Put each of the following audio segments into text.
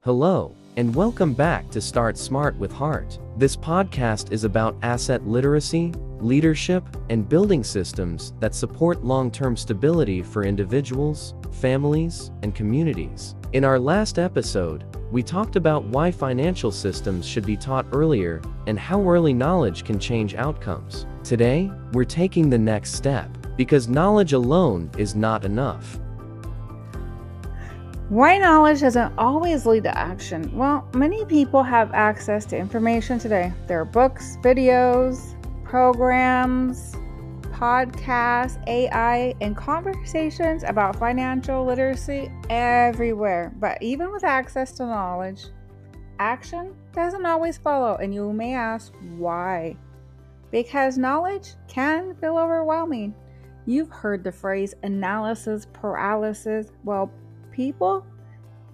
Hello, and welcome back to Start Smart with Heart. This podcast is about asset literacy, leadership, and building systems that support long-term stability for individuals, families, and communities. In our last episode, we talked about why financial systems should be taught earlier and how early knowledge can change outcomes. Today, we're taking the next step, because knowledge alone is not enough. Why knowledge doesn't always lead to action? Well, many people have access to information today. There are books, videos, programs, podcasts, AI, and conversations about financial literacy everywhere. But even with access to knowledge, action doesn't always follow. And you may ask why? Because knowledge can feel overwhelming. You've heard the phrase analysis paralysis. Well, people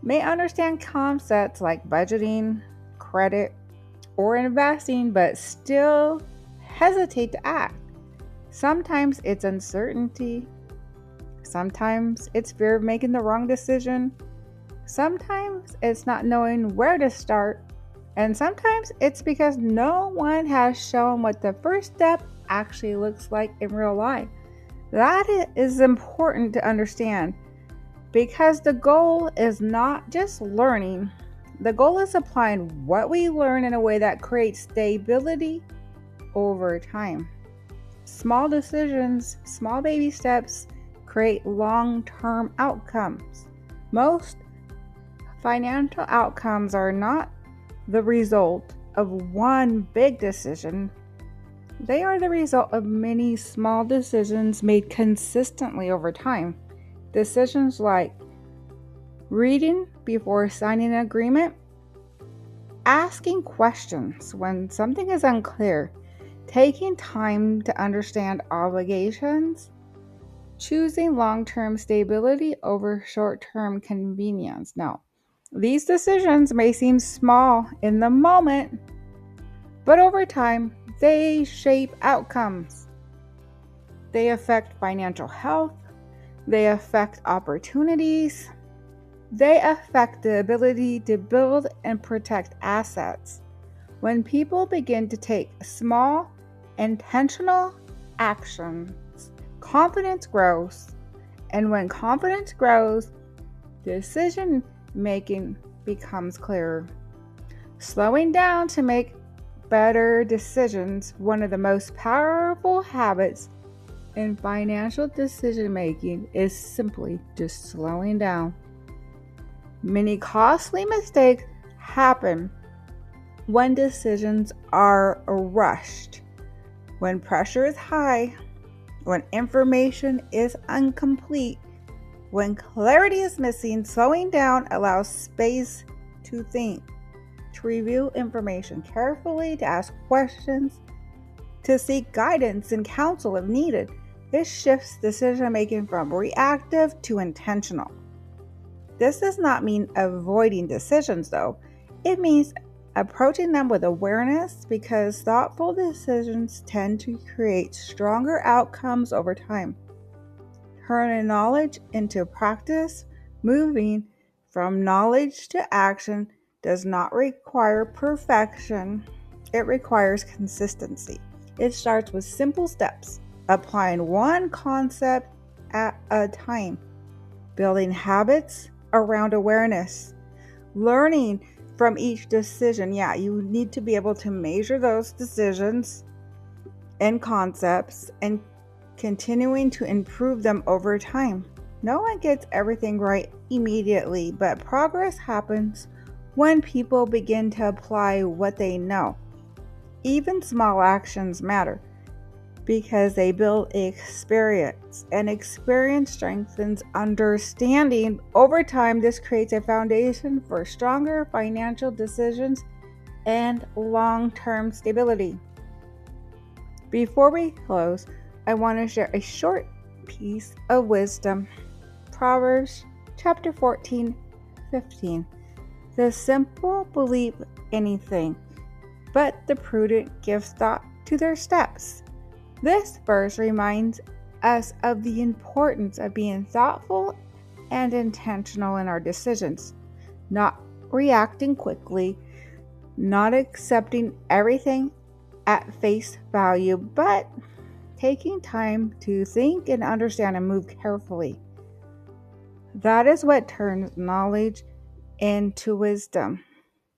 may understand concepts like budgeting, credit, or investing, but still hesitate to act. Sometimes it's uncertainty. Sometimes it's fear of making the wrong decision. Sometimes it's not knowing where to start. And sometimes it's because no one has shown what the first step actually looks like in real life. That is important to understand. Because the goal is not just learning, the goal is applying what we learn in a way that creates stability over time. Small decisions, small baby steps create long-term outcomes. Most financial outcomes are not the result of one big decision. They are the result of many small decisions made consistently over time. Decisions like reading before signing an agreement, asking questions when something is unclear, taking time to understand obligations, choosing long-term stability over short-term convenience. Now, these decisions may seem small in the moment, but over time, they shape outcomes. They affect financial health. They affect opportunities. They affect the ability to build and protect assets. When people begin to take small, intentional actions, confidence grows. And when confidence grows, decision making becomes clearer. Slowing down to make better decisions, one of the most powerful habits in financial decision making, is simply just slowing down. Many costly mistakes happen when decisions are rushed, when pressure is high, when information is incomplete, when clarity is missing. Slowing down allows space to think, to review information carefully, to ask questions, to seek guidance and counsel if needed. This shifts decision making from reactive to intentional. This does not mean avoiding decisions, though. It means approaching them with awareness, because thoughtful decisions tend to create stronger outcomes over time. Turning knowledge into practice, moving from knowledge to action, does not require perfection. It requires consistency. It starts with simple steps, applying one concept at a time, building habits around awareness, learning from each decision. Yeah, you need to be able to measure those decisions and concepts and continuing to improve them over time. No one gets everything right immediately, but progress happens when people begin to apply what they know. Even small actions matter, because they build experience, and experience strengthens understanding. Over time, this creates a foundation for stronger financial decisions and long-term stability. Before we close, I want to share a short piece of wisdom. Proverbs chapter 14:15. The simple believe anything, but the prudent give thought to their steps. This verse reminds us of the importance of being thoughtful and intentional in our decisions. Not reacting quickly, not accepting everything at face value, but taking time to think and understand and move carefully. That is what turns knowledge into wisdom.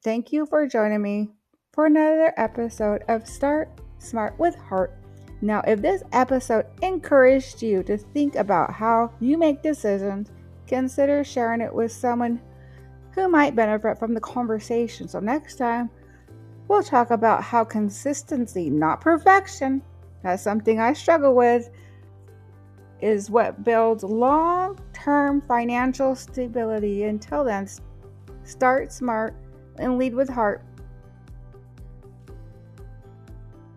Thank you for joining me for another episode of Start Smart with Heart. Now, if this episode encouraged you to think about how you make decisions, consider sharing it with someone who might benefit from the conversation. So next time, we'll talk about how consistency, not perfection, that's something I struggle with, is what builds long-term financial stability. Until then, start smart and lead with heart.